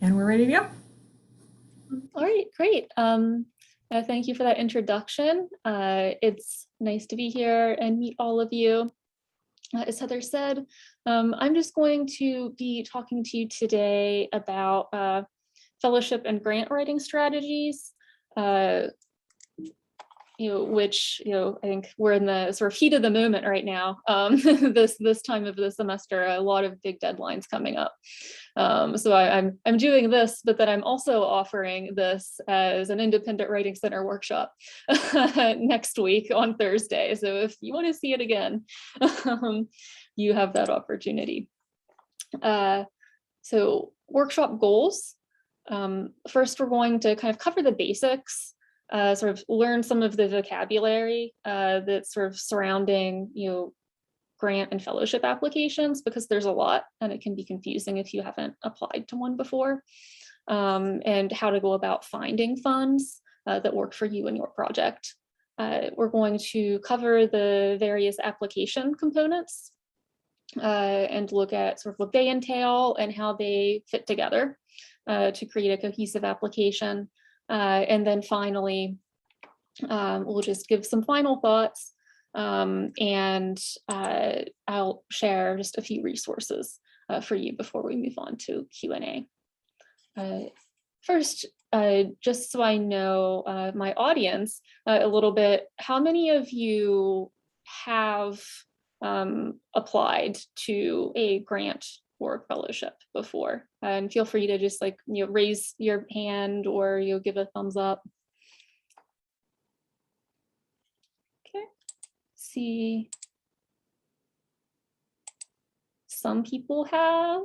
And we're ready to go. All right, great. Thank you for that introduction. It's nice to be here and meet all of you. As Heather said, I'm just going to be talking to you today about fellowship and grant writing strategies, which I think we're in the sort of heat of the moment right now. This time of the semester, a lot of big deadlines coming up. So I'm doing this, but then I'm also offering this as an independent writing center workshop next week on Thursday. So if you want to see it again, you have that opportunity. So workshop goals. First, we're going to kind of cover the basics, sort of learn some of the vocabulary that's sort of surrounding, grant and fellowship applications, because there's a lot and it can be confusing if you haven't applied to one before, and how to go about finding funds that work for you and your project. We're going to cover the various application components and look at sort of what they entail and how they fit together to create a cohesive application. And then finally, we'll just give some final thoughts, and I'll share just a few resources for you before we move on to Q&A. First, just so I know my audience a little bit, how many of you have applied to a grant or fellowship before? And feel free to just raise your hand or give a thumbs up. Okay, see, some people have.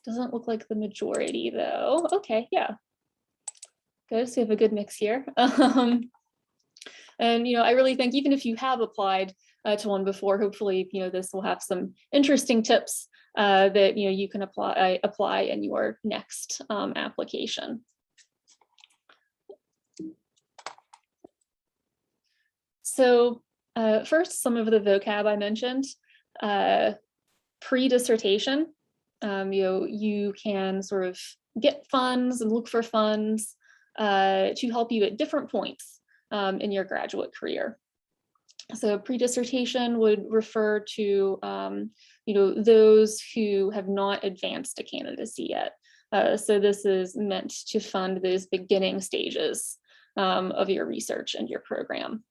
Doesn't look like the majority though. Okay, yeah, good. So we have a good mix here. And I really think even if you have applied to one before, hopefully this will have some interesting tips that you can apply in your next application. So first, some of the vocab I mentioned. Pre-dissertation, you can sort of get funds and look for funds to help you at different points in your graduate career. So pre-dissertation would refer to those who have not advanced to candidacy yet. So this is meant to fund those beginning stages of your research and your program.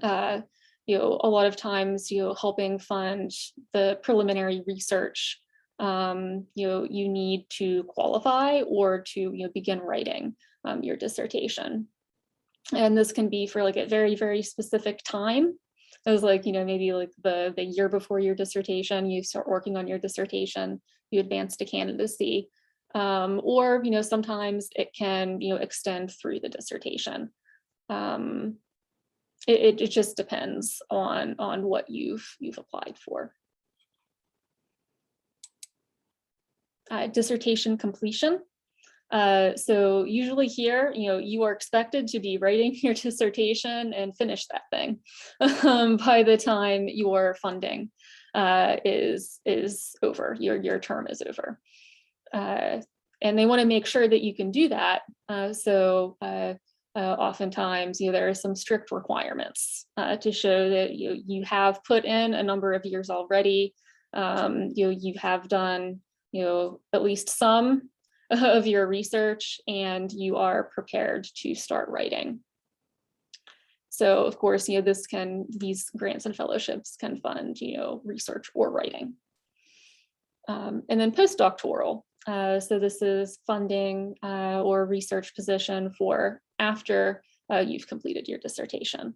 A lot of times, helping fund the preliminary research, you need to qualify or to begin writing your dissertation. And this can be for like a very, very specific time. It was maybe the year before your dissertation, you start working on your dissertation, you advance to candidacy, or sometimes it can extend through the dissertation. It just depends on what you've applied for. Dissertation completion. So usually here, you are expected to be writing your dissertation and finish that thing by the time your funding is over, your term is over. And they want to make sure that you can do that. Oftentimes, there are some strict requirements to show that you have put in a number of years already. You have done at least some of your research, and you are prepared to start writing. So of course, these grants and fellowships can fund research or writing. And then postdoctoral. So this is funding or research position for after you've completed your dissertation.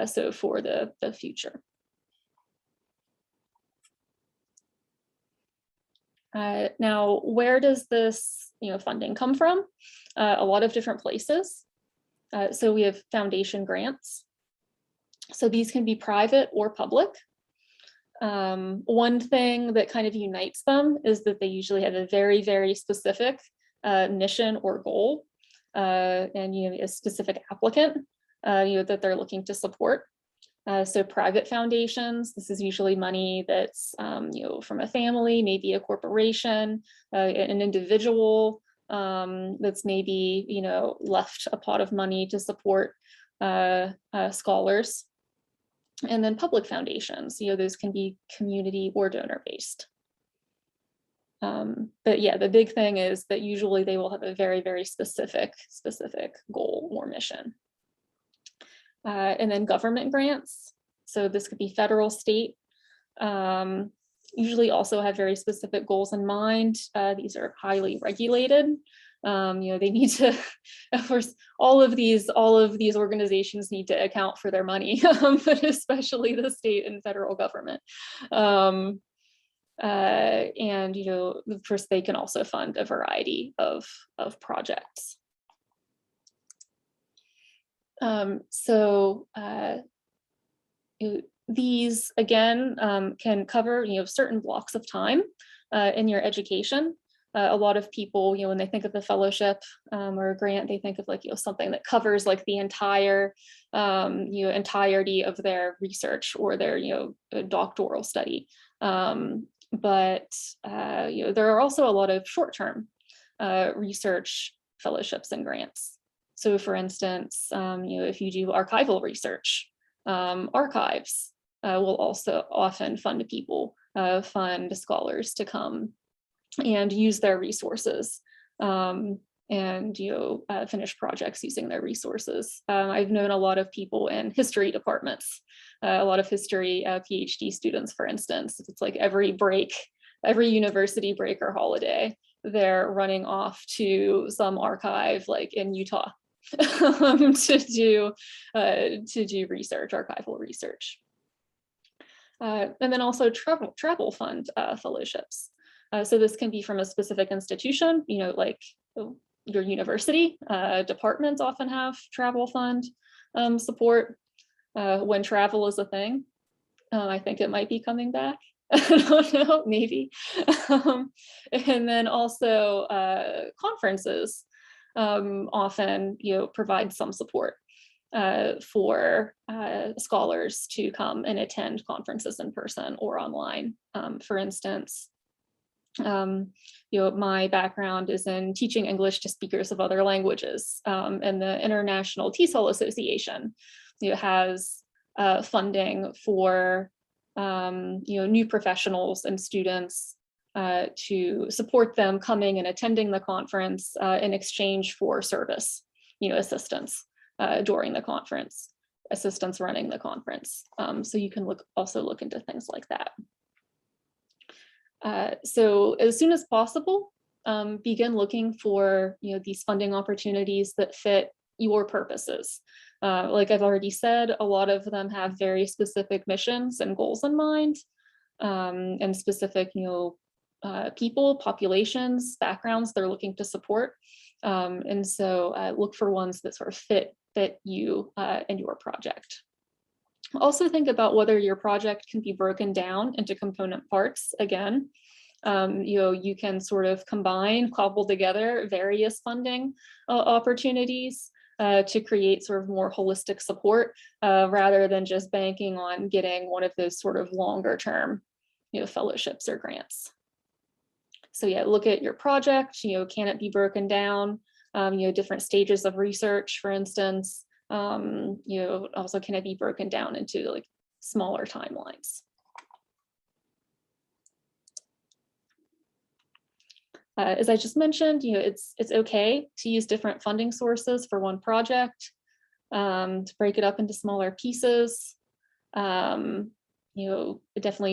So for the future. Now, where does this funding come from? A lot of different places. So we have foundation grants. So these can be private or public. One thing that kind of unites them is that they usually have a very, very specific mission or goal, and a specific applicant that they're looking to support. So private foundations, this is usually money that's from a family, maybe a corporation, an individual that's maybe left a pot of money to support scholars. And then public foundations, those can be community or donor based. But yeah, the big thing is that usually they will have a very, very specific goal or mission. And then government grants. So this could be federal, state, usually also have very specific goals in mind. These are highly regulated. They need to, of course, all of these organizations need to account for their money, but especially the state and federal government. And of course, they can also fund a variety of projects. These again can cover certain blocks of time in your education. A lot of people, when they think of the fellowship or a grant, they think of something that covers like the entire entirety of their research or their doctoral study. But there are also a lot of short-term research fellowships and grants. So for instance, if you do archival research, archives will also often fund people, fund scholars to come and use their resources and finish projects using their resources. I've known a lot of people in history departments, a lot of history PhD students, for instance. It's like every university break or holiday, they're running off to some archive like in Utah to do research, archival research. And then also travel fund fellowships. So this can be from a specific institution, like your university. Departments often have travel fund support when travel is a thing. I think it might be coming back. I don't know, maybe. And then also conferences often provide some support for scholars to come and attend conferences in person or online. For instance, my background is in teaching English to speakers of other languages, and the International TESOL Association has funding for new professionals and students to support them coming and attending the conference in exchange for service, assistance during the conference, assistance running the conference. So you can also look into things like that. So as soon as possible, begin looking for these funding opportunities that fit your purposes. Like I've already said, a lot of them have very specific missions and goals in mind, and specific people, populations, backgrounds they're looking to support. And so look for ones that sort of fit you and your project. Also think about whether your project can be broken down into component parts. Again, you can sort of cobble together various funding opportunities to create sort of more holistic support rather than just banking on getting one of those sort of longer term fellowships or grants. So yeah, look at your project, can it be broken down? Different stages of research, for instance. Also, can it be broken down into like smaller timelines? As I just mentioned, it's okay to use different funding sources for one project, to break it up into smaller pieces. Definitely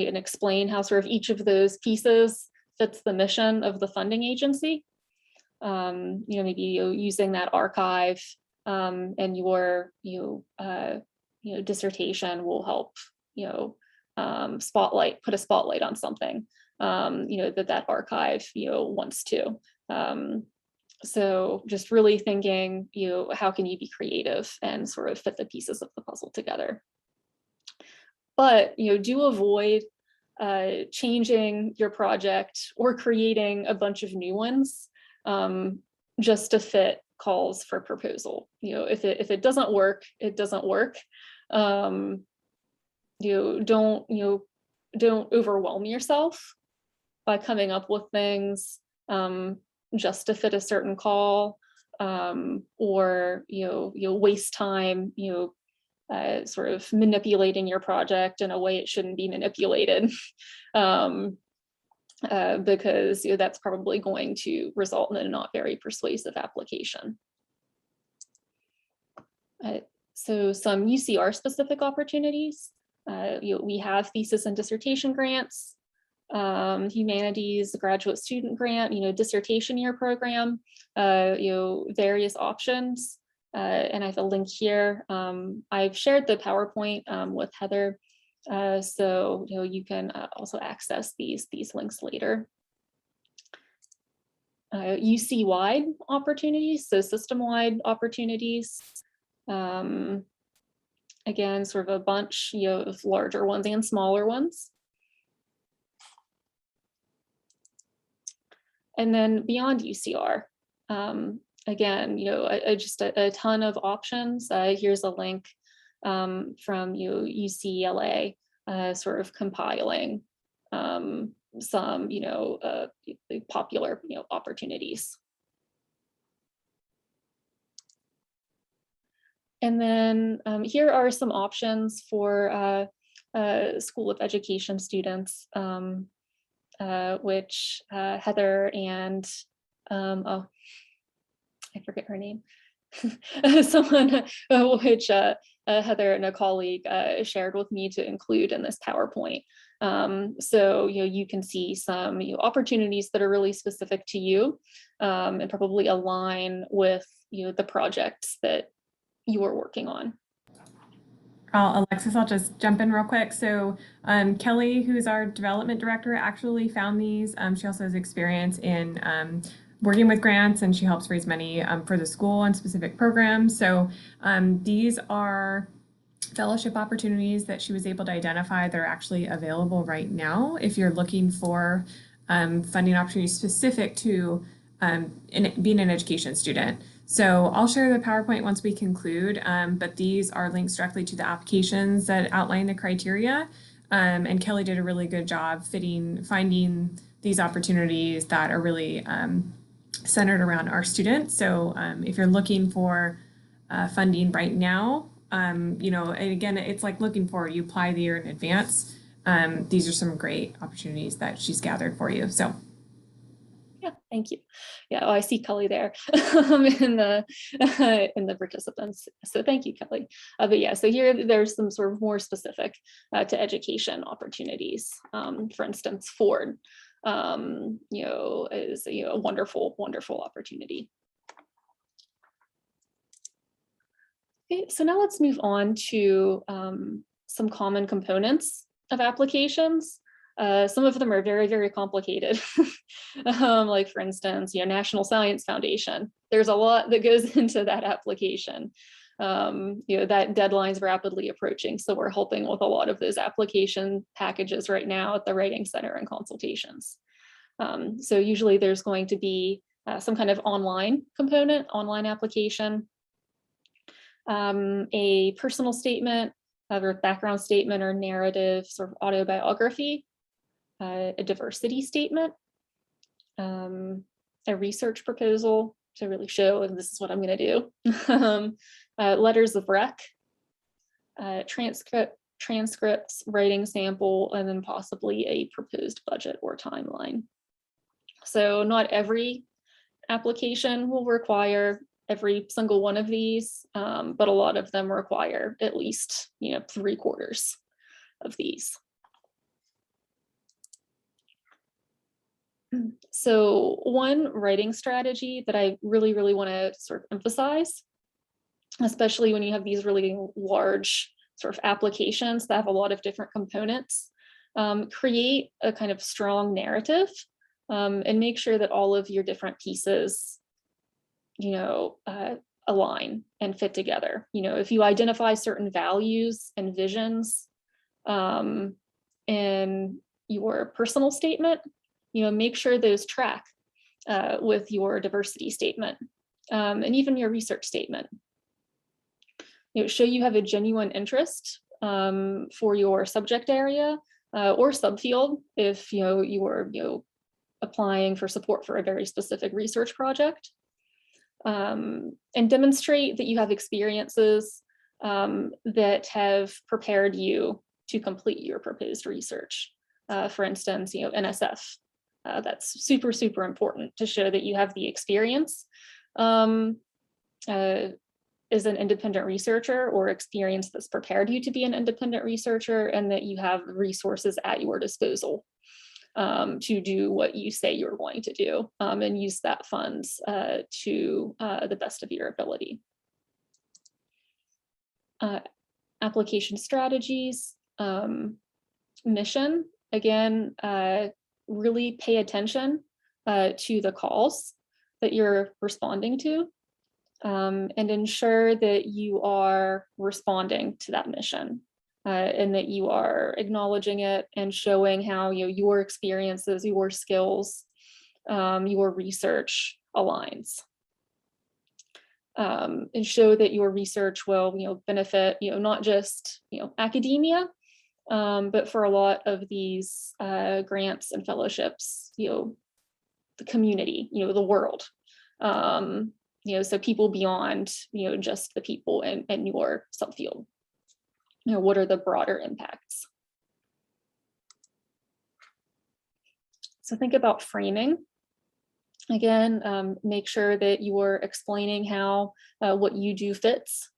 and explain how sort of each of those pieces fits the mission of the funding agency. Maybe using that archive and your dissertation will help put a spotlight on something that archive wants to. So just really thinking how can you be creative and sort of fit the pieces of the puzzle together. But do avoid changing your project or creating a bunch of new ones just to fit calls for proposal. If it doesn't work, it doesn't work. don't overwhelm yourself by coming up with things just to fit a certain call, or you'll waste time sort of manipulating your project in a way it shouldn't be manipulated, because that's probably going to result in a not very persuasive application. So some UCR specific opportunities. We have thesis and dissertation grants, humanities graduate student grant, dissertation year program, various options. And I have a link here. I've shared the PowerPoint with Heather, so you can also access these links later. UCwide opportunities, so system-wide opportunities. Again, sort of a bunch of larger ones and smaller ones. And then beyond UCR, again, just a ton of options. Here's a link from UCLA, sort of compiling some popular opportunities. And then here are some options for School of Education students, which Heather and, oh, I forget her name, someone which Heather and a colleague shared with me to include in this PowerPoint. So you can see some opportunities that are really specific to you, and probably align with the projects that you are working on. Alexis, I'll just jump in real quick. So Kelly, who's our development director, actually found these. She also has experience in working with grants, and she helps raise money for the school and specific programs. So these are fellowship opportunities that she was able to identify that are actually available right now if you're looking for funding opportunities specific to being an education student. So I'll share the PowerPoint once we conclude, but these are links directly to the applications that outline the criteria. And Kelly did a really good job finding these opportunities that are really centered around our students. So if you're looking for funding right now, and again, it's like looking forward, you apply the year in advance. These are some great opportunities that she's gathered for you. So. Yeah, thank you. Yeah, oh, I see Kelly there in the participants. So thank you, Kelly. But yeah, so here there's some sort of more specific to education opportunities. For instance, Ford, is a wonderful opportunity. Okay, so now let's move on to some common components of applications. Some of them are very, very complicated. Like for instance, National Science Foundation. There's a lot that goes into that application. That deadline's rapidly approaching. So we're helping with a lot of those application packages right now at the Writing Center and consultations. So usually there's going to be some kind of online component, online application, a personal statement, or background statement or narrative, sort of autobiography, a diversity statement, a research proposal to really show this is what I'm going to do, letters of rec, transcripts, writing sample, and then possibly a proposed budget or timeline. So not every application will require every single one of these, but a lot of them require at least 3/4 of these. So one writing strategy that I really want to sort of emphasize, especially when you have these really large sort of applications that have a lot of different components, create a kind of strong narrative, and make sure that all of your different pieces align and fit together. If you identify certain values and visions in your personal statement, make sure those track with your diversity statement, and even your research statement. Show you have a genuine interest for your subject area or subfield if you were applying for support for a very specific research project, and demonstrate that you have experiences that have prepared you to complete your proposed research. For instance, NSF. That's super, super important to show that you have the experience as an independent researcher, or experience that's prepared you to be an independent researcher, and that you have resources at your disposal to do what you say you're going to do, and use that funds to the best of your ability. Application strategies, mission, again, really pay attention to the calls that you're responding to, and ensure that you are responding to that mission, and that you are acknowledging it and showing how your experiences, your skills, your research aligns. And show that your research will benefit not just academia, but for a lot of these grants and fellowships, the community, the world. So people beyond just the people in your subfield. What are the broader impacts? So think about framing. Again, make sure that you're explaining how what you do fits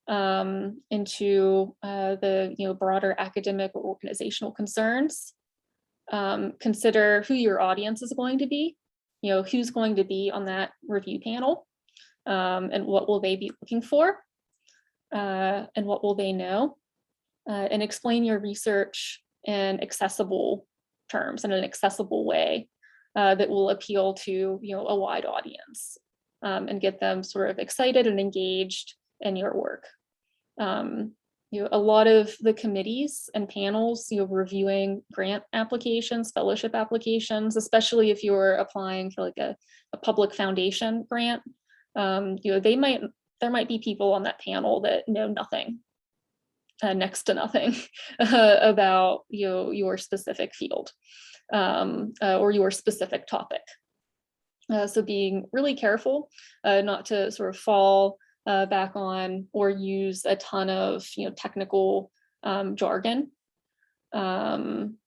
into the broader academic or organizational concerns. Consider who your audience is going to be, who's going to be on that review panel, and what will they be looking for, and what will they know, and explain your research in accessible terms, in an accessible way that will appeal to a wide audience, and get them sort of excited and engaged in your work. A lot of the committees and panels reviewing grant applications, fellowship applications, especially if you're applying for like a public foundation grant, there might be people on that panel that know nothing, next to nothing about your specific field, or your specific topic. So being really careful not to sort of fall back on or use a ton of technical jargon, and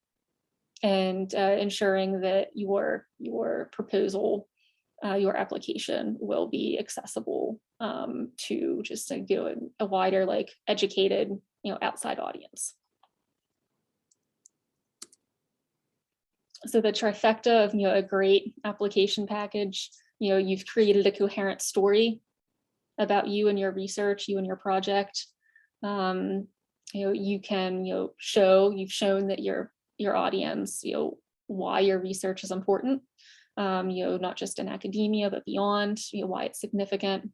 ensuring that your proposal, your application will be accessible to just a wider, educated outside audience. So the trifecta of a great application package, you've created a coherent story about you and your research, you and your project. You can you've shown that your audience, why your research is important, not just in academia but beyond, why it's significant.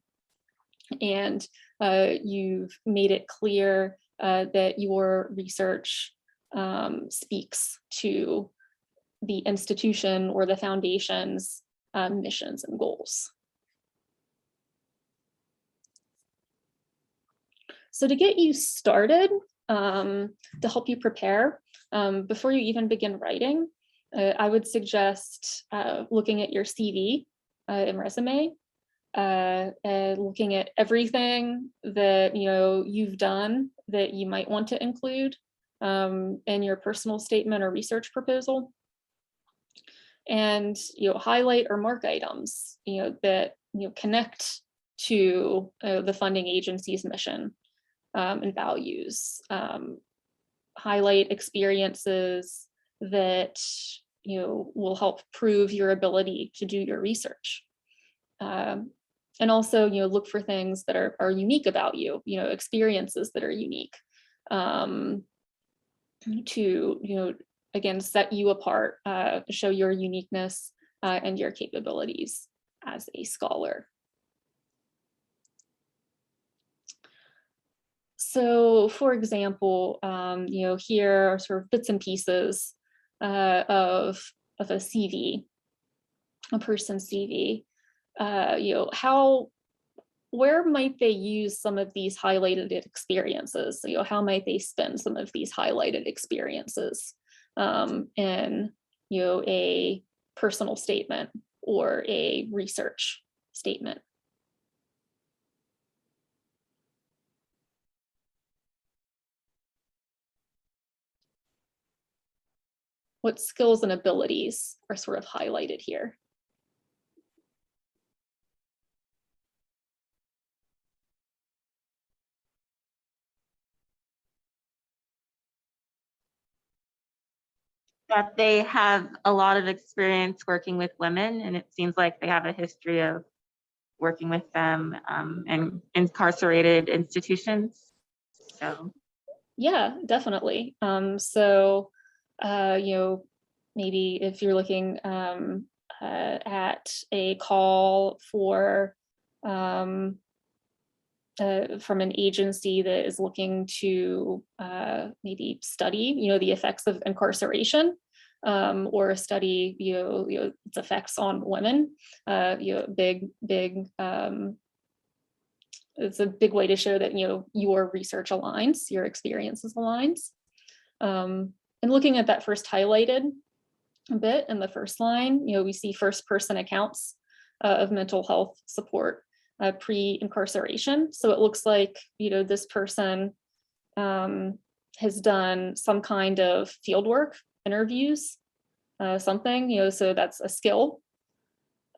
And you've made it clear that your research speaks to the institution or the foundation's missions and goals. So to get you started, to help you prepare, before you even begin writing, I would suggest looking at your CV and resume, and looking at everything that you've done that you might want to include in your personal statement or research proposal, and highlight or mark items that connect to the funding agency's mission and values. Highlight experiences that will help prove your ability to do your research. And also look for things that are unique about you, experiences that are unique, to again set you apart, show your uniqueness and your capabilities as a scholar. So for example, here are sort of bits and pieces of a CV, a person's CV. How where might they use some of these highlighted experiences? You know, how might they spend some of these highlighted experiences in, you know, a personal statement or a research statement? What skills and abilities are sort of highlighted here? That they have a lot of experience working with women, and it seems like they have a history of working with them in incarcerated institutions. So Yeah, definitely. So, you know, maybe if you're looking at a call for from an agency that is looking to maybe study, you know, the effects of incarceration, or study, you know, its effects on women, you know, big it's a big way to show that, you know, your research aligns, your experiences aligns. And looking at that first highlighted bit in the first line, you know, we see first person accounts of mental health support pre-incarceration. So it looks like, you know, this person has done some kind of field work, interviews, something, you know, so that's a skill.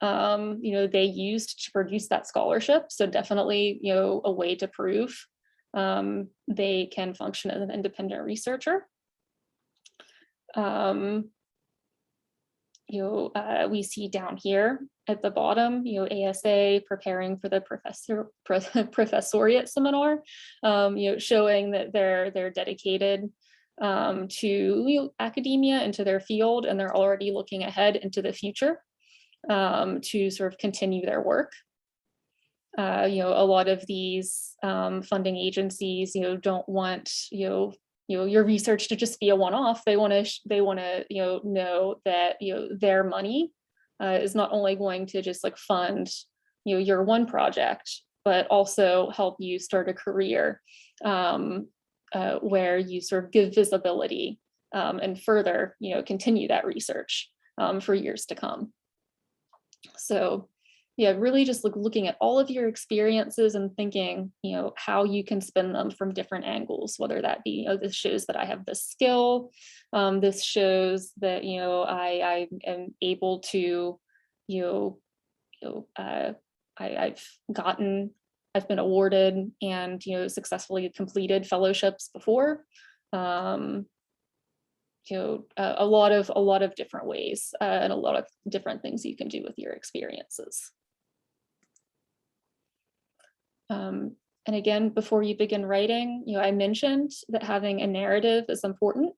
You know, they used to produce that scholarship. So definitely, you know, a way to prove they can function as an independent researcher. You know, we see down here at the bottom, you know, ASA preparing for the professoriate seminar, you know, showing that they're dedicated to, you know, academia and to their field, and they're already looking ahead into the future to sort of continue their work. You know, a lot of these funding agencies, you know, don't want, you know, your research to just be a one-off. They want to, you know that, you know, their money is not only going to just like fund, you know, your one project, but also help you start a career where you sort of give visibility and further, you know, continue that research for years to come. So yeah, really just like looking at all of your experiences and thinking, you know, how you can spin them from different angles, whether that be, you know, this shows that I have this skill. This shows that, you know, I am able to, I've been awarded and, you know, successfully completed fellowships before. You know, a lot of different ways and a lot of different things you can do with your experiences. And again, before you begin writing, you know, I mentioned that having a narrative is important.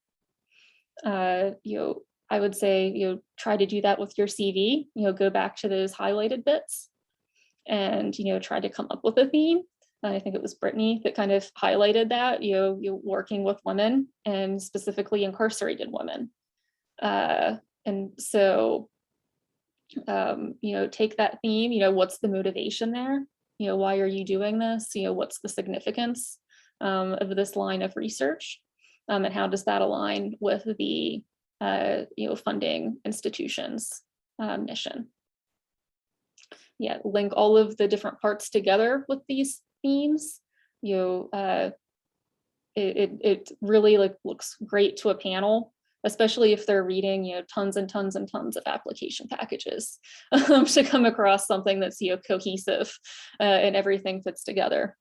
You know, I would say, you know, try to do that with your CV, you know, go back to those highlighted bits and, you know, try to come up with a theme. I think it was Brittany that kind of highlighted that, you know, you're working with women and specifically incarcerated women. And so, you know, take that theme, you know, what's the motivation there? You know, why are you doing this? You know, what's the significance of this line of research? And how does that align with the, you know, funding institution's mission? Yeah, link all of the different parts together with these themes. You know, it really like looks great to a panel, especially if they're reading, you know, tons and tons and tons of application packages to come across something that's, you know, cohesive and everything fits together.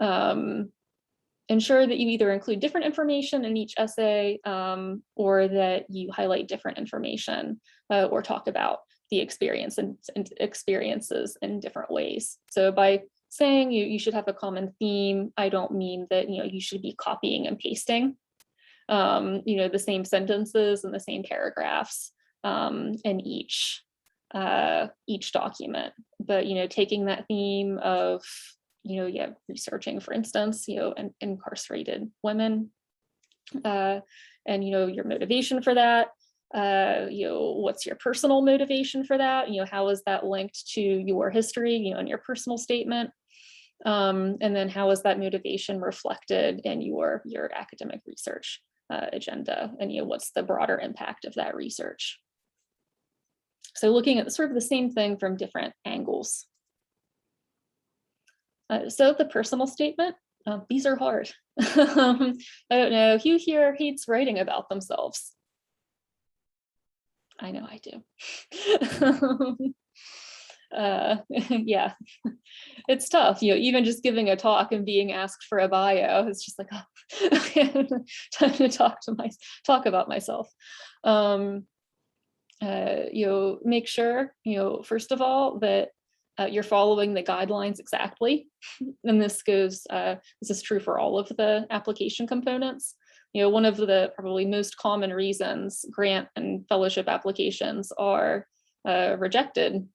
Ensure that you either include different information in each essay or that you highlight different information or talk about the experience and experiences in different ways. So by saying you should have a common theme, I don't mean that, you know, you should be copying and pasting you know, the same sentences and the same paragraphs in each document, but, you know, taking that theme of, you know, yeah, researching, for instance, you know, incarcerated women, and, you know, your motivation for that, What's your personal motivation for that? How is that linked to your history, in your personal statement? And then how is that motivation reflected in your academic research agenda? And what's the broader impact of that research? So looking at sort of the same thing from different angles. So the personal statement, these are hard. I don't know, who here hates writing about themselves? I know I do. Yeah, it's tough, even just giving a talk and being asked for a bio, it's just like, oh, time to talk about myself. Make sure, first of all, that you're following the guidelines exactly. And this is true for all of the application components. One of the probably most common reasons grant and fellowship applications are rejected,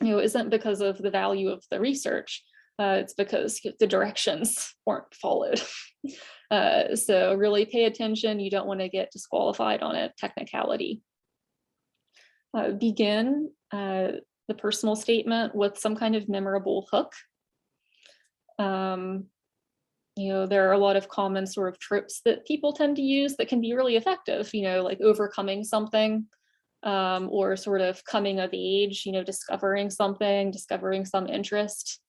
isn't because of the value of the research. It's because the directions weren't followed. So really pay attention. You don't want to get disqualified on a technicality. Begin the personal statement with some kind of memorable hook. There are a lot of common sort of tropes that people tend to use that can be really effective, like overcoming something, or sort of coming of age, discovering some interest.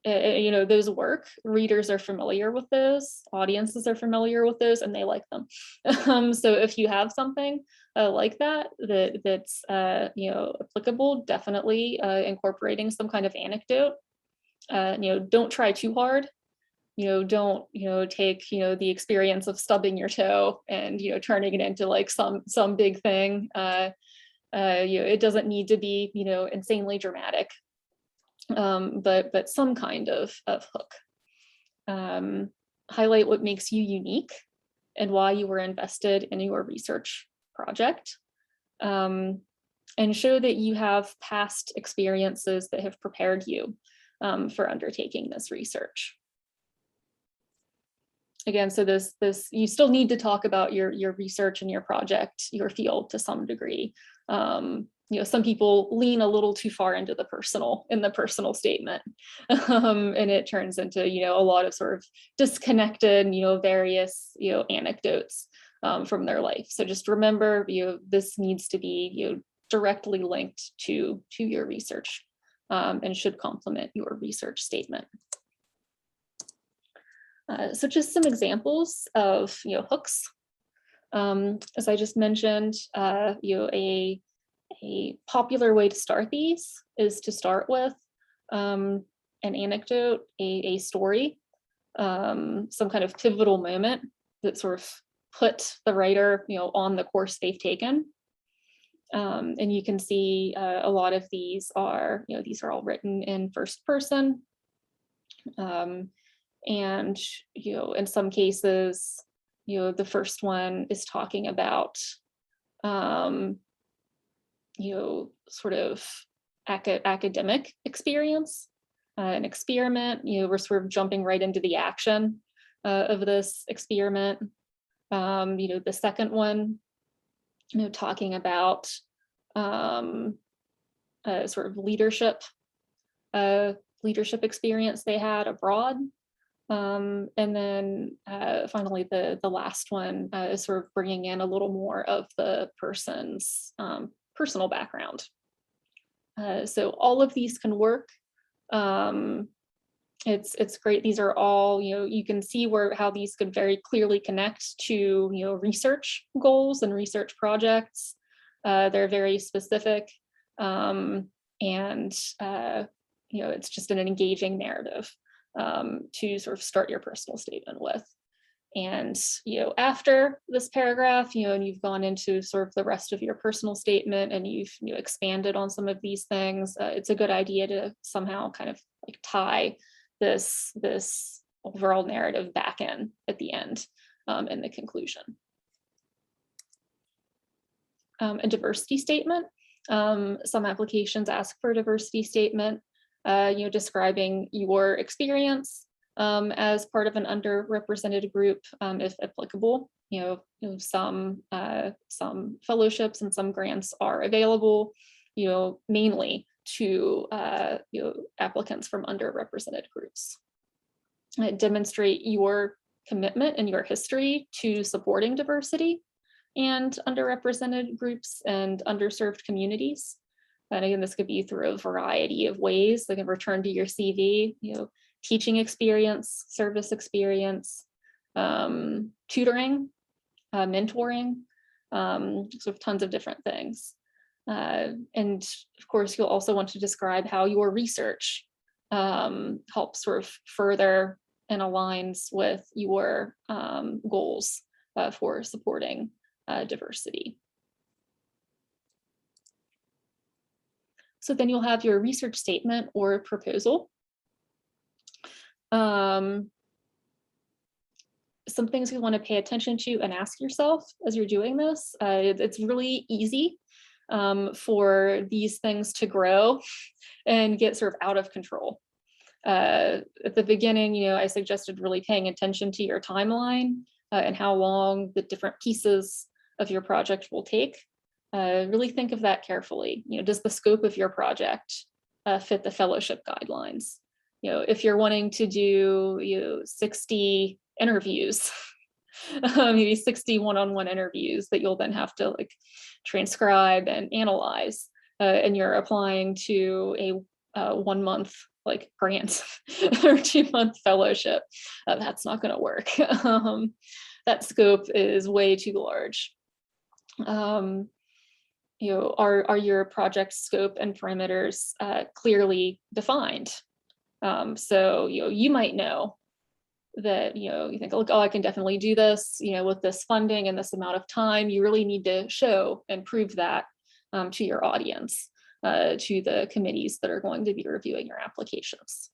Those work. Readers are familiar with those, audiences are familiar with those, and they like them. So if you have something like that's applicable, definitely incorporating some kind of anecdote. Don't try too hard. Don't take the experience of stubbing your toe and turning it into like some big thing. It doesn't need to be insanely dramatic. But some kind of hook. Highlight what makes you unique and why you were invested in your research project. And show that you have past experiences that have prepared you for undertaking this research. Again, so this you still need to talk about your research and your project, your field to some degree. Some people lean a little too far into the personal statement, and it turns into a lot of sort of disconnected various anecdotes from their life. So just remember, this needs to be directly linked to your research and should complement your research statement. So just some examples of hooks. As I just mentioned, a popular way to start these is to start with an anecdote, a story, some kind of pivotal moment that sort of put the writer on the course they've taken. And you can see a lot of these are all written in first person. And in some cases, the first one is talking about sort of academic experience, an experiment. We're sort of jumping right into the action of this experiment. The second one, talking about sort of leadership experience they had abroad. And then finally, the last one is sort of bringing in a little more of the person's personal background. So all of these can work. It's great. These are all, you can see how these could very clearly connect to, research goals and research projects. They're very specific. And it's just an engaging narrative to sort of start your personal statement with. And after this paragraph, and you've gone into sort of the rest of your personal statement and you've expanded on some of these things, it's a good idea to somehow kind of like tie this overall narrative back in at the end in the conclusion. A diversity statement. Some applications ask for a diversity statement, describing your experience as part of an underrepresented group, if applicable. some fellowships and some grants are available, mainly to applicants from underrepresented groups. Demonstrate your commitment and your history to supporting diversity and underrepresented groups and underserved communities. And again, this could be through a variety of ways. They can return to your CV, teaching experience, service experience, tutoring, mentoring, sort of tons of different things. And of course, you'll also want to describe how your research helps sort of further and aligns with your goals for supporting diversity. So then you'll have your research statement or proposal. Some things you want to pay attention to and ask yourself as you're doing this. It's really easy for these things to grow and get sort of out of control. At the beginning, I suggested really paying attention to your timeline and how long the different pieces of your project will take. Really think of that carefully. Does the scope of your project fit the fellowship guidelines? If you're wanting to do 60 interviews, maybe 60 one-on-one interviews that you'll then have to transcribe and analyze, and you're applying to a 1 month grant or 2 month fellowship, that's not going to work. That scope is way too large. Are your project scope and parameters clearly defined? So you might know that you think, look, oh, I can definitely do this, with this funding and this amount of time. You really need to show and prove that to your audience, to the committees that are going to be reviewing your applications.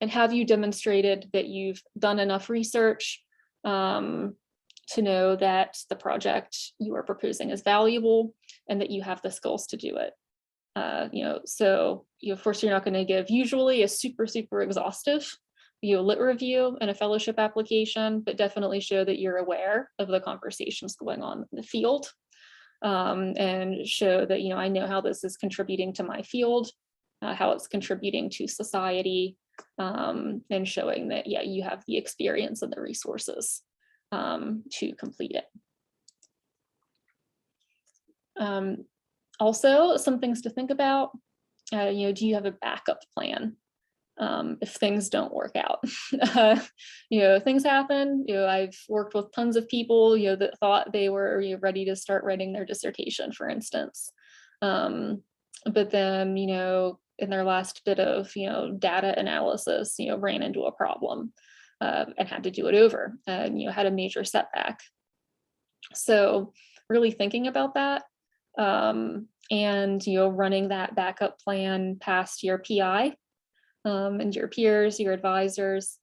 And have you demonstrated that you've done enough research to know that the project you are proposing is valuable and that you have the skills to do it? So of course, you're not going to give usually a super exhaustive lit review and a fellowship application, but definitely show that you're aware of the conversations going on in the field, and show that I know how this is contributing to my field, how it's contributing to society, and showing that you have the experience and the resources to complete it. Also, some things to think about. Do you have a backup plan if things don't work out? Things happen. I've worked with tons of people that thought they were ready to start writing their dissertation, for instance, but then in their last bit of data analysis ran into a problem and had to do it over, and had a major setback. So really thinking about that, and running that backup plan past your PI and your peers, your advisors,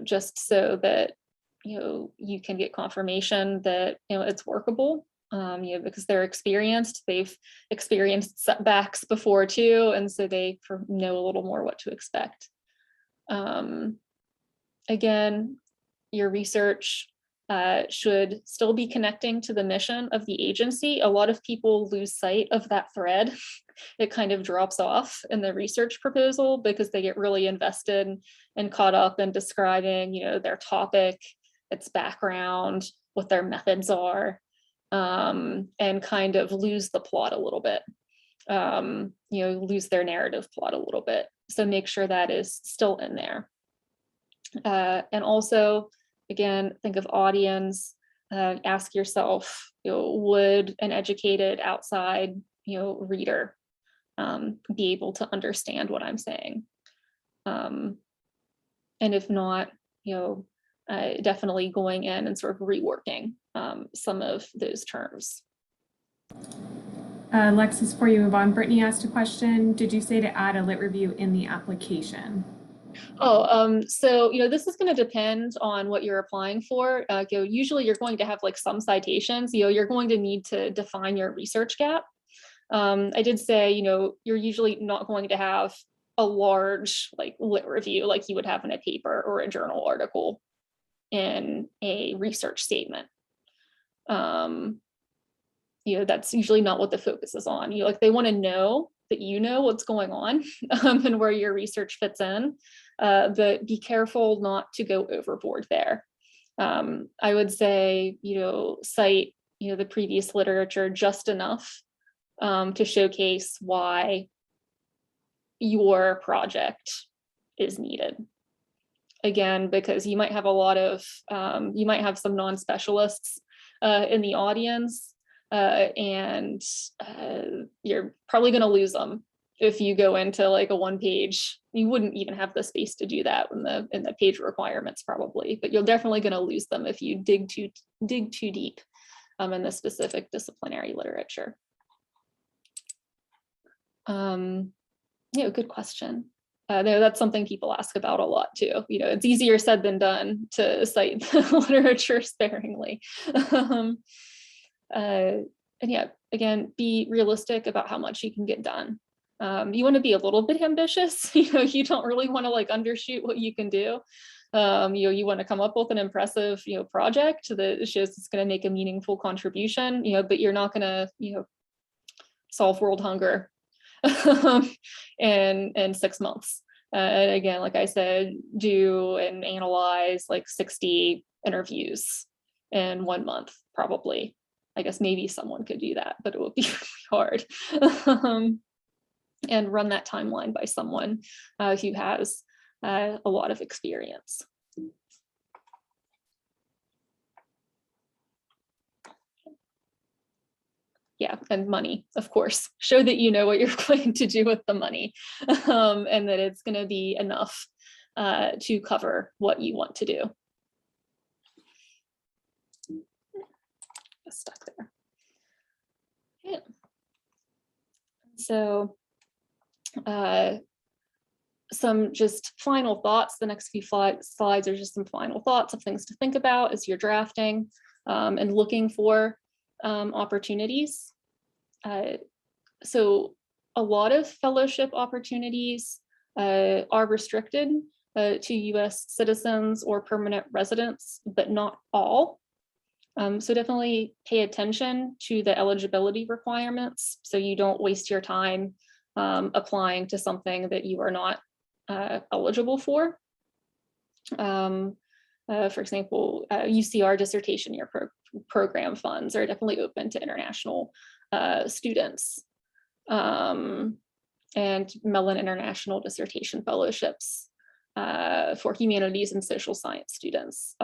just so that you can get confirmation that it's workable, because they're experienced, they've experienced setbacks before too, and so they know a little more what to expect. Again, your research should still be connecting to the mission of the agency. A lot of people lose sight of that thread. It kind of drops off in the research proposal because they get really invested and caught up in describing, their topic, its background, what their methods are, and kind of lose the plot a little bit, lose their narrative plot a little bit. So make sure that is still in there. And also, again, think of audience, ask yourself, would an educated outside, reader be able to understand what I'm saying? And if not, definitely going in and sort of reworking some of those terms. Alexis, before you move on, Brittany asked a question. Did you say to add a lit review in the application? So, this is going to depend on what you're applying for. Usually you're going to have some citations, you're going to need to define your research gap. I did say, you're usually not going to have a large lit review like you would have in a paper or a journal article. in a research statement. That's usually not what the focus is on. They want to know that you know what's going on and where your research fits in, but be careful not to go overboard there. I would say, cite, the previous literature just enough to showcase why your project is needed. Again, because you might have you might have some non-specialists in the audience, and you're probably going to lose them if you go into like a one-page. You wouldn't even have the space to do that in the page requirements probably, but you're definitely going to lose them if you dig too deep in the specific disciplinary literature. Good question. That's something people ask about a lot too. It's easier said than done to cite the literature sparingly. And yeah, again, be realistic about how much you can get done. You want to be a little bit ambitious. You don't really want to like undershoot what you can do. You want to come up with an impressive, project that shows it's going to make a meaningful contribution, but you're not going to, solve world hunger in 6 months. And again, like I said, do and analyze like 60 interviews in 1 month, probably. I guess maybe someone could do that, but it would be really hard. And run that timeline by someone who has a lot of experience. Yeah, and money, of course. Show that you know what you're going to do with the money, and that it's going to be enough to cover what you want to do. Stuck there. Yeah. So some just final thoughts. The next few slides are just some final thoughts of things to think about as you're drafting and looking for opportunities. So a lot of fellowship opportunities are restricted to US citizens or permanent residents, but not all. So definitely pay attention to the eligibility requirements so you don't waste your time applying to something that you are not eligible for. For example, UCR dissertation year program funds are definitely open to international students, and Mellon International Dissertation Fellowships for humanities and social science students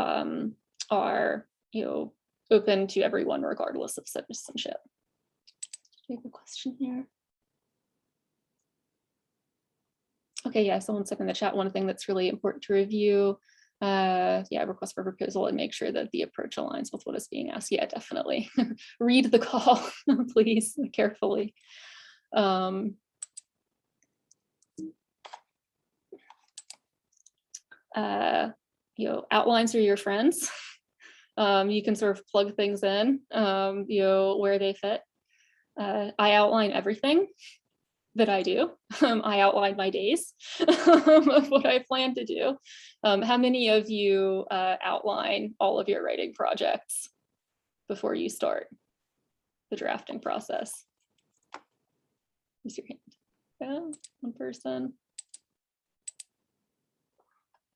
are open to everyone regardless of citizenship. Do you have a question here? Okay, yeah, someone said in the chat, one thing that's really important to review, request for proposal and make sure that the approach aligns with what is being asked. Yeah, definitely. Read the call, please, carefully. Outlines are your friends. You can sort of plug things in, where they fit. I outline everything that I do. I outline my days of what I plan to do. How many of you outline all of your writing projects before you start the drafting process? Raise your hand. Yeah, one person.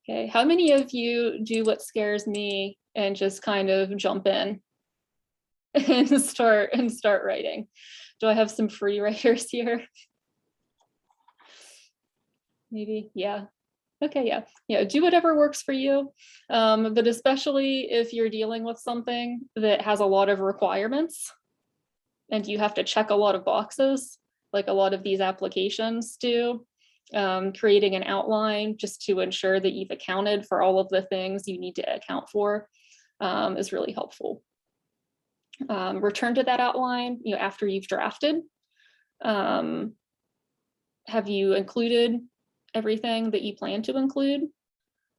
Okay, how many of you do what scares me and just kind of jump in and start writing? Do I have some free writers here? Maybe, yeah. Okay, yeah, do whatever works for you. But especially if you're dealing with something that has a lot of requirements and you have to check a lot of boxes, like a lot of these applications do, creating an outline just to ensure that you've accounted for all of the things you need to account for is really helpful. Return to that outline, after you've drafted. Have you included everything that you plan to include?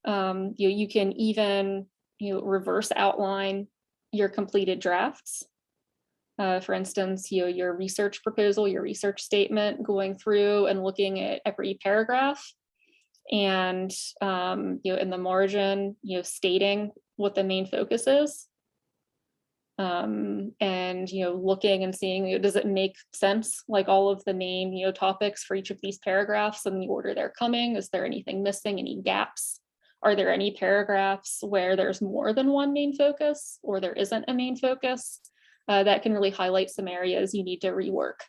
You can even reverse outline your completed drafts. For instance, your research proposal, your research statement, going through and looking at every paragraph, and in the margin, stating what the main focus is. And, looking and seeing, does it make sense? Like all of the main, topics for each of these paragraphs and the order they're coming. Is there anything missing, any gaps? Are there any paragraphs where there's more than one main focus or there isn't a main focus? That can really highlight some areas you need to rework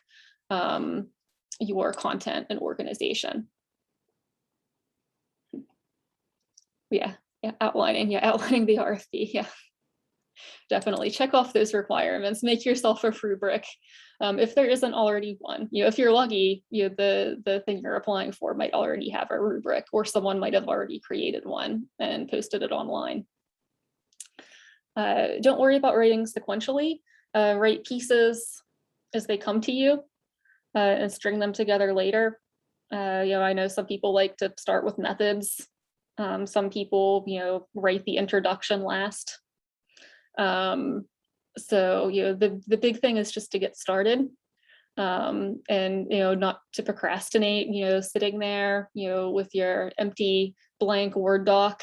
your content and organization. Outlining the RFP, definitely check off those requirements, make yourself a rubric. If there isn't already one, if you're lucky, the thing you're applying for might already have a rubric, or someone might have already created one and posted it online. Don't worry about writing sequentially. Write pieces as they come to you and string them together later. I know some people like to start with methods. Some people, write the introduction last. So, the big thing is just to get started, and, not to procrastinate, sitting there, with your empty blank Word doc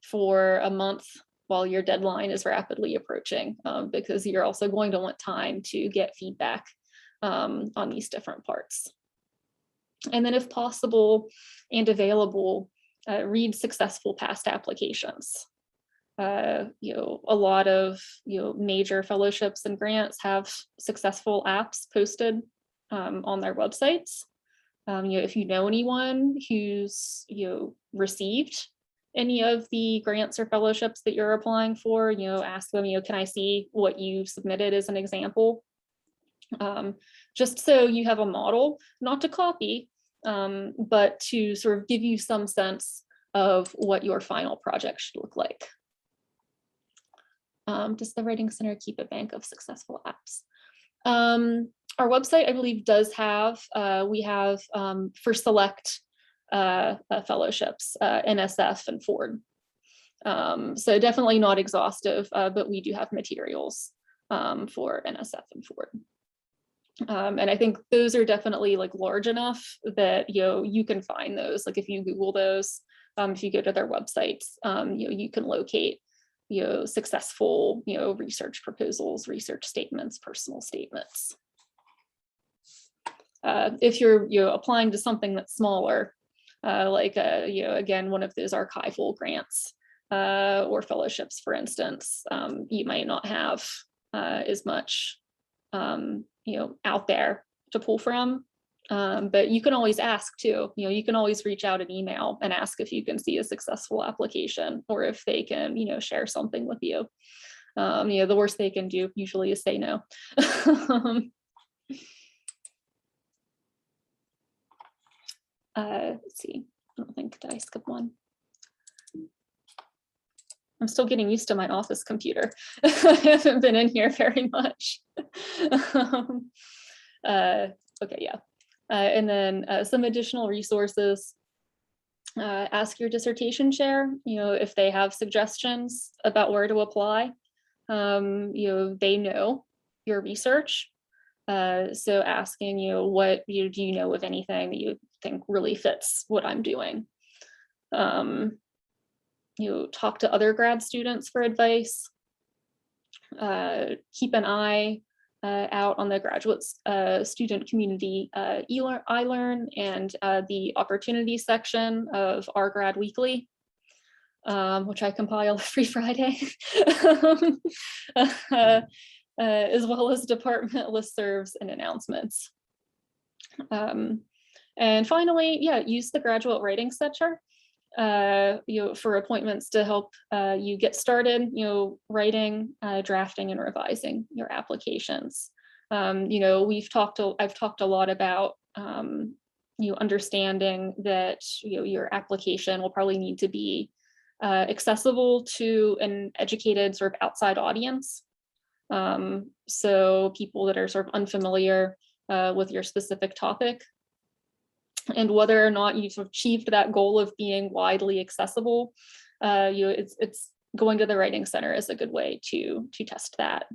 for a month while your deadline is rapidly approaching, because you're also going to want time to get feedback on these different parts. And then if possible and available, read successful past applications. A lot of major fellowships and grants have successful apps posted on their websites. If you know anyone who's received any of the grants or fellowships that you're applying for, ask them, can I see what you submitted as an example? Just so you have a model, not to copy, but to sort of give you some sense of what your final project should look like. Does the Writing Center keep a bank of successful apps? Our website, I believe, does have, we have for select fellowships, NSF and Ford. So definitely not exhaustive, but we do have materials for NSF and Ford. And I think those are definitely like large enough that you can find those. Like if you Google those, if you go to their websites, you can locate successful research proposals, research statements, personal statements. If you're applying to something that's smaller, like again, one of those archival grants or fellowships, for instance, you might not have as much out there to pull from, but you can always ask too. You can always reach out an email and ask if you can see a successful application, or if they can share something with you. The worst they can do usually is say no. Let's see, I don't think, did I skip one? I'm still getting used to my office computer. I haven't been in here very much. Okay, yeah. And then some additional resources. Ask your dissertation chair, if they have suggestions about where to apply. They know your research. So asking what do you know of anything that you think really fits what I'm doing. Talk to other grad students for advice. Keep an eye out on the graduate student community iLearn and the opportunity section of our Grad Weekly, which I compile every Friday, as well as department listservs and announcements. And finally, use the Graduate Writing Center for appointments to help you get started, writing, drafting, and revising your applications. I've talked a lot about understanding that your application will probably need to be accessible to an educated sort of outside audience. So people that are sort of unfamiliar with your specific topic. And whether or not you've achieved that goal of being widely accessible, it's going to the Writing Center is a good way to test that,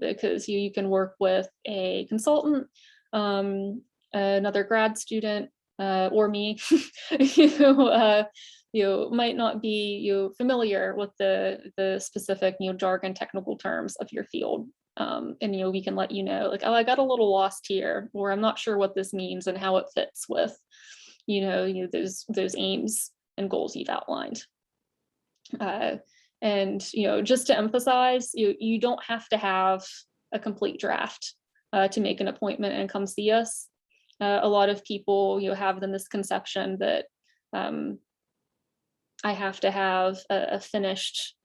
because you can work with a consultant, another grad student, or me, might not be familiar with the specific jargon, technical terms of your field. And we can let you know, like, oh, I got a little lost here, or I'm not sure what this means and how it fits with those aims and goals you've outlined. And just to emphasize, you don't have to have a complete draft to make an appointment and come see us. A lot of people have the misconception that I have to have a finished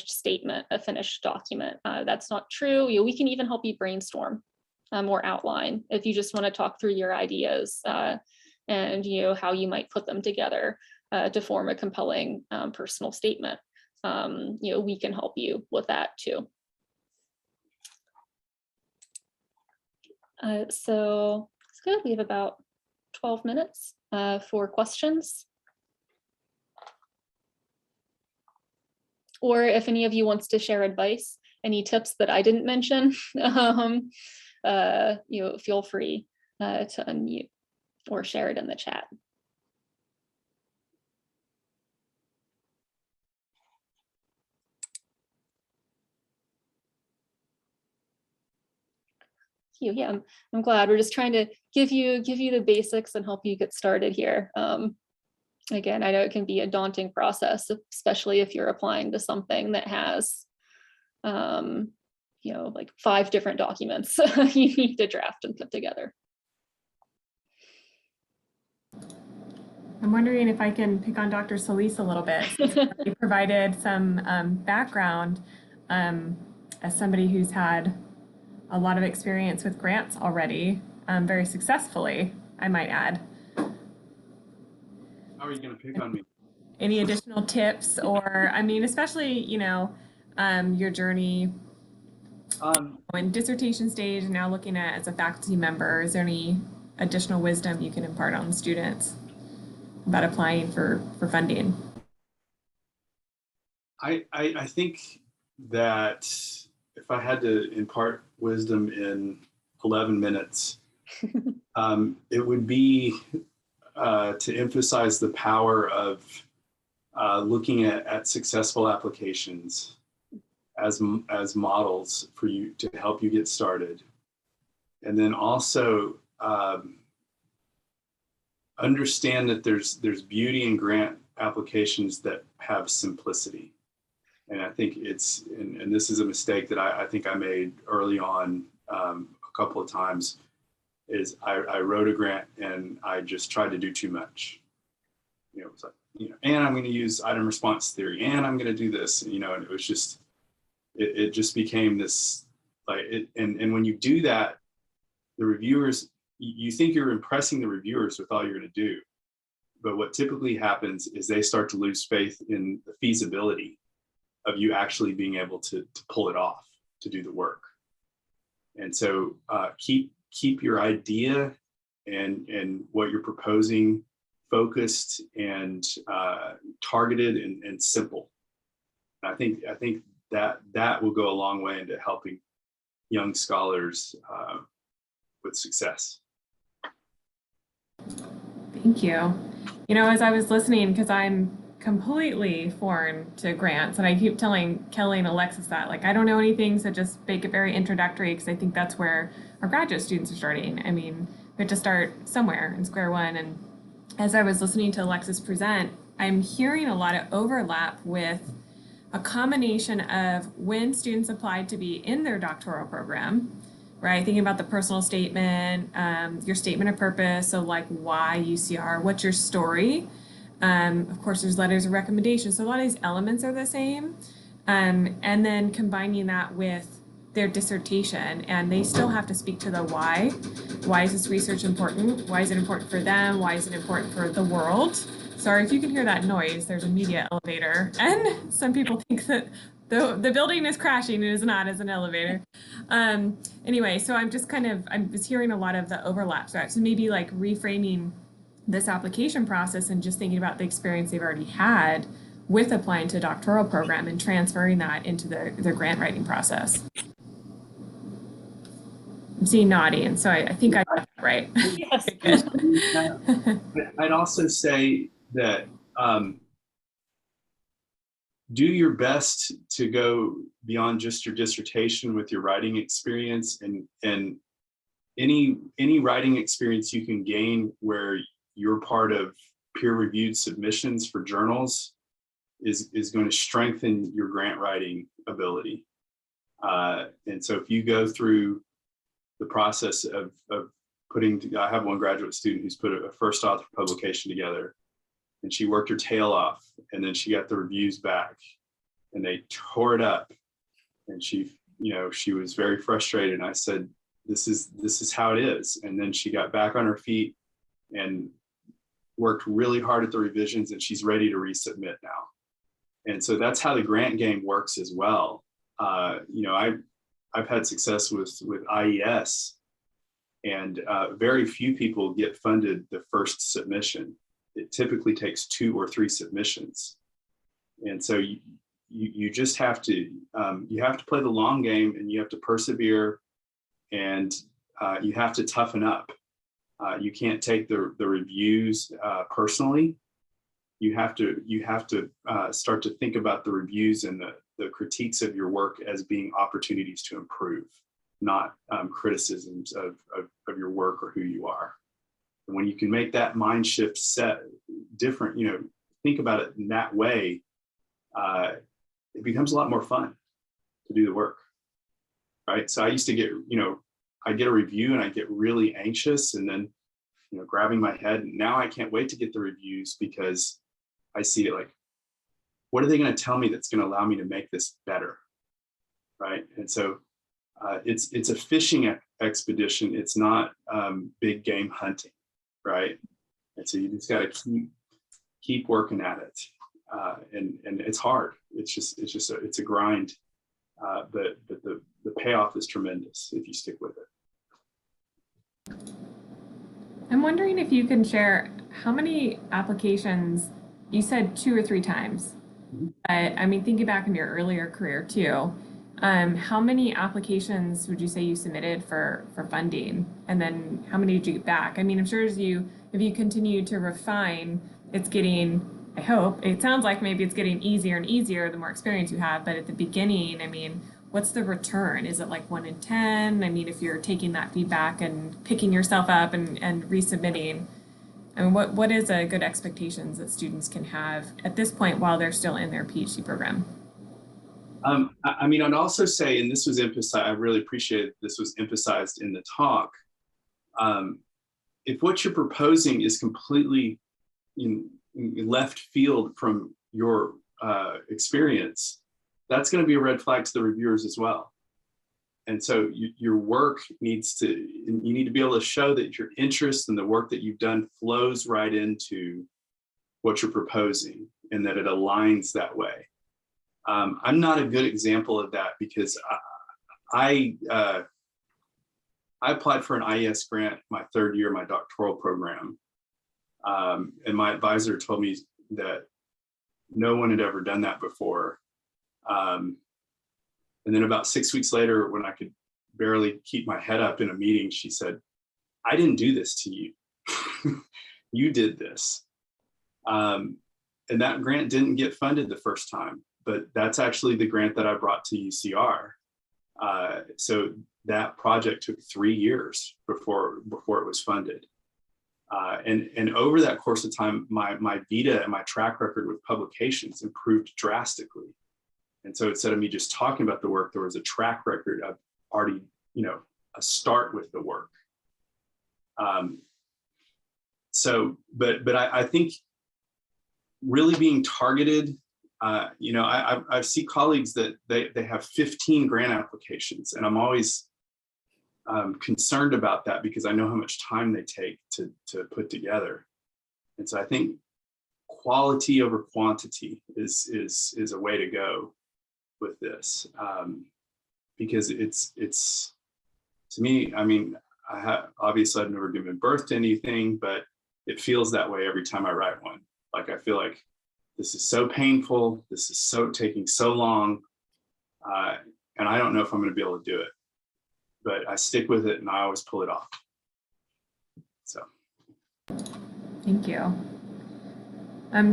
statement, a finished document. That's not true. We can even help you brainstorm or outline if you just want to talk through your ideas and how you might put them together to form a compelling personal statement. We can help you with that too. So it's good. We have about 12 minutes for questions. Or if any of you wants to share advice, any tips that I didn't mention, feel free to unmute or share it in the chat. Yeah, I'm glad. We're just trying to give you the basics and help you get started here. Again, I know it can be a daunting process, especially if you're applying to something that has, like 5 different documents you need to draft and put together. I'm wondering if I can pick on Dr. Solis a little bit. He provided some background as somebody who's had a lot of experience with grants already, very successfully, I might add. How are you going to pick on me? Any additional tips, or I mean, especially your journey in dissertation stage and now looking at as a faculty member, is there any additional wisdom you can impart on the students about applying for funding? I think that if I had to impart wisdom in 11 minutes, it would be to emphasize the power of looking at successful applications as models for you to help you get started. And then also understand that there's beauty in grant applications that have simplicity. And I think and this is a mistake that I think I made early on a couple of times, is I wrote a grant and I just tried to do too much. It was like, and I'm going to use item response theory, and I'm going to do this, and it was just, it just became this, like, and when you do that, the reviewers, you think you're impressing the reviewers with all you're going to do. But what typically happens is they start to lose faith in the feasibility of you actually being able to pull it off, to do the work. And so keep your idea and what you're proposing focused and targeted and simple. And I think that will go a long way into helping young scholars with success. Thank you. As I was listening, because I'm completely foreign to grants, and I keep telling Kelly and Alexis that, like, I don't know anything, so just make it very introductory, because I think that's where our graduate students are starting. I mean, we have to start somewhere in square one. And as I was listening to Alexis present, I'm hearing a lot of overlap with a combination of when students applied to be in their doctoral program, right? Thinking about the personal statement, your statement of purpose, so like why UCR, what's your story? Of course, there's letters of recommendation, so a lot of these elements are the same. And then combining that with their dissertation, and they still have to speak to the why. Why is this research important? Why is it important for them? Why is it important for the world? Sorry if you can hear that noise, there's a media elevator, and some people think that the building is crashing. It is not, as an elevator. Anyway, so I'm just I was hearing a lot of the overlaps, right? So maybe like reframing this application process and just thinking about the experience they've already had with applying to a doctoral program and transferring that into their grant writing process. I'm seeing nodding, and so I think I got that right. Yes. I'd also say that do your best to go beyond just your dissertation with your writing experience, and any writing experience you can gain where you're part of peer-reviewed submissions for journals is going to strengthen your grant writing ability. And so if you go through the process of putting, I have one graduate student who's put a first author publication together, and she worked her tail off, and then she got the reviews back and they tore it up, and she was very frustrated. And I said, this is how it is. And then she got back on her feet and worked really hard at the revisions, and she's ready to resubmit now. And so that's how the grant game works as well. I've had success with IES, and very few people get funded the first submission. It typically takes 2 or 3 submissions. And so you just have to, play the long game, and you have to persevere, and you have to toughen up. You can't take the reviews personally. You have to start to think about the reviews and the critiques of your work as being opportunities to improve, not criticisms of your work or who you are. And when you can make that mind shift set different, think about it in that way, it becomes a lot more fun to do the work, right? So I used to get, I get a review and I get really anxious, and then, grabbing my head. And now I can't wait to get the reviews, because I see it like, what are they going to tell me that's going to allow me to make this better, right? And so it's a fishing expedition. It's not big game hunting, right? And so you just got to keep working at it, and it's hard. It's a grind, but the payoff is tremendous if you stick with it. I'm wondering if you can share how many applications, you said 2 or 3 times, but I mean, thinking back in your earlier career too, how many applications would you say you submitted for funding? And then how many did you get back? I mean, I'm sure if you continue to refine, it's getting, I hope, it sounds like maybe it's getting easier and easier the more experience you have, but at the beginning, I mean, what's the return? Is it like 1 in 10? I mean, if you're taking that feedback and picking yourself up and resubmitting, I mean, what is a good expectations that students can have at this point while they're still in their PhD program? I mean, I'd also say, and this was emphasized, I really appreciate this was emphasized in the talk. If what you're proposing is completely in left field from your experience, that's going to be a red flag to the reviewers as well. And so your work you need to be able to show that your interest in the work that you've done flows right into what you're proposing, and that it aligns that way. I'm not a good example of that, because I applied for an IES grant my 3rd year of my doctoral program. And my advisor told me that no one had ever done that before. And then about 6 weeks later, when I could barely keep my head up in a meeting, she said, I didn't do this to you. You did this. And that grant didn't get funded the first time, but that's actually the grant that I brought to UCR. So that project took 3 years before it was funded. And over that course of time, my vita and my track record with publications improved drastically. And so instead of me just talking about the work, there was a track record of already, a start with the work. But I think really being targeted, I see colleagues that they have 15 grant applications, and I'm always concerned about that, because I know how much time they take to put together. And so I think quality over quantity is a way to go with this, because it's to me, I mean, obviously I've never given birth to anything, but it feels that way every time I write one. Like, I feel like this is so painful, this is taking so long, and I don't know if I'm going to be able to do it, but I stick with it and I always pull it off. So Thank you.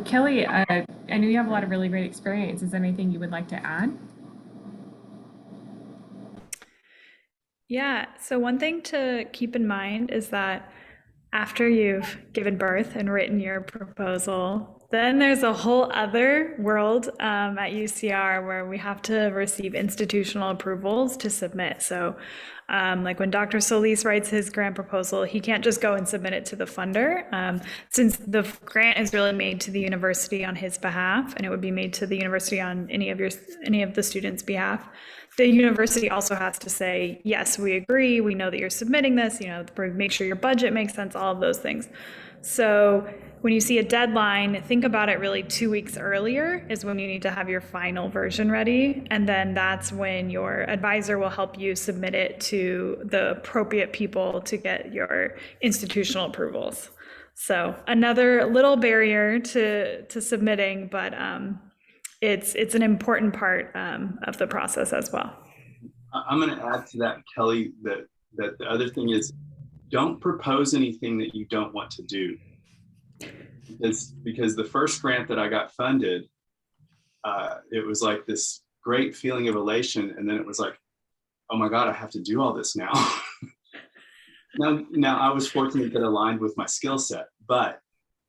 Kelly, I know you have a lot of really great experience. Is there anything you would like to add? Yeah, so one thing to keep in mind is that after you've given birth and written your proposal, then there's a whole other world at UCR where we have to receive institutional approvals to submit. So like when Dr. Solis writes his grant proposal, he can't just go and submit it to the funder. Since the grant is really made to the university on his behalf, and it would be made to the university on any of the students' behalf, the university also has to say, yes, we agree, we know that you're submitting this, make sure your budget makes sense, all of those things. So when you see a deadline, think about it really 2 weeks earlier is when you need to have your final version ready. And then that's when your advisor will help you submit it to the appropriate people to get your institutional approvals. So another little barrier to submitting, but it's an important part of the process as well. I'm going to add to that, Kelly, that the other thing is don't propose anything that you don't want to do. Because the first grant that I got funded, it was like this great feeling of elation. And then it was like, oh my God, I have to do all this now. Now I was fortunate that aligned with my skill set, but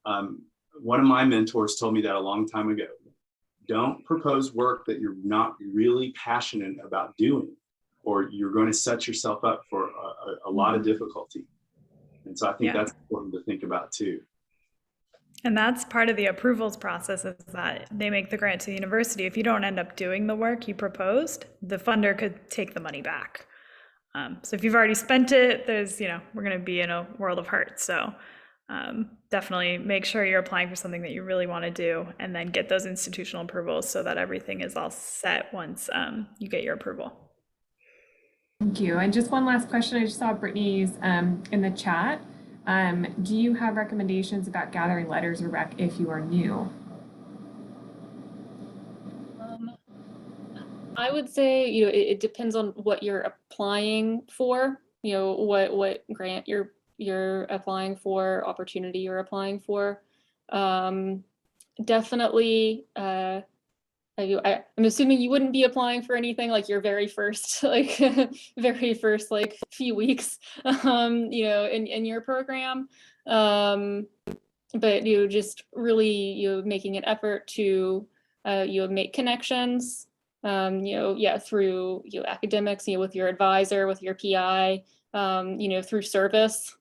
one of my mentors told me that a long time ago. Don't propose work that you're not really passionate about doing, or you're going to set yourself up for a lot of difficulty. And so I think that's important to think about too. And that's part of the approvals process, is that they make the grant to the university. If you don't end up doing the work you proposed, the funder could take the money back. So if you've already spent it, we're going to be in a world of hurt. So definitely make sure you're applying for something that you really want to do, and then get those institutional approvals so that everything is all set once you get your approval. Thank you. And just one last question. I just saw Brittany's in the chat. Do you have recommendations about gathering letters or rec if you are new? I would say, it depends on what you're applying for, what grant you're applying for, opportunity you're applying for. Definitely, I'm assuming you wouldn't be applying for anything like your very first few weeks, in your program. But just really making an effort to make connections, through academics, with your advisor, with your PI, through service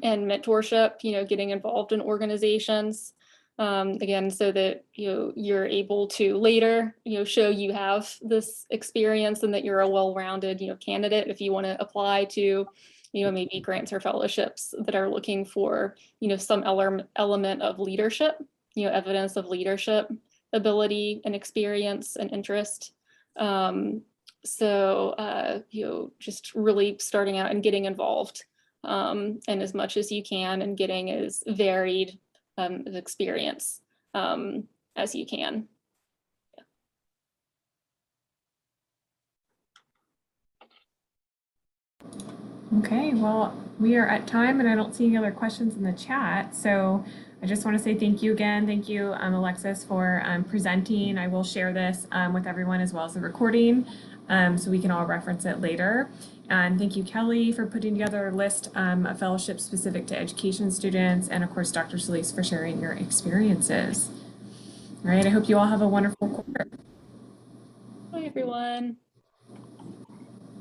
and mentorship, getting involved in organizations, again, so that you're able to later show you have this experience and that you're a well-rounded candidate if you want to apply to maybe grants or fellowships that are looking for some element of leadership, evidence of leadership ability and experience and interest. Just really starting out and getting involved, and as much as you can, and getting as varied of experience as you can. Okay, well, we are at time and I don't see any other questions in the chat. So I just want to say thank you again. Thank you, Alexis, for presenting. I will share this with everyone as well as the recording, so we can all reference it later. And thank you, Kelly, for putting together a list of fellowships specific to education students. And of course, Dr. Solis for sharing your experiences. All right, I hope you all have a wonderful quarter. Bye, everyone.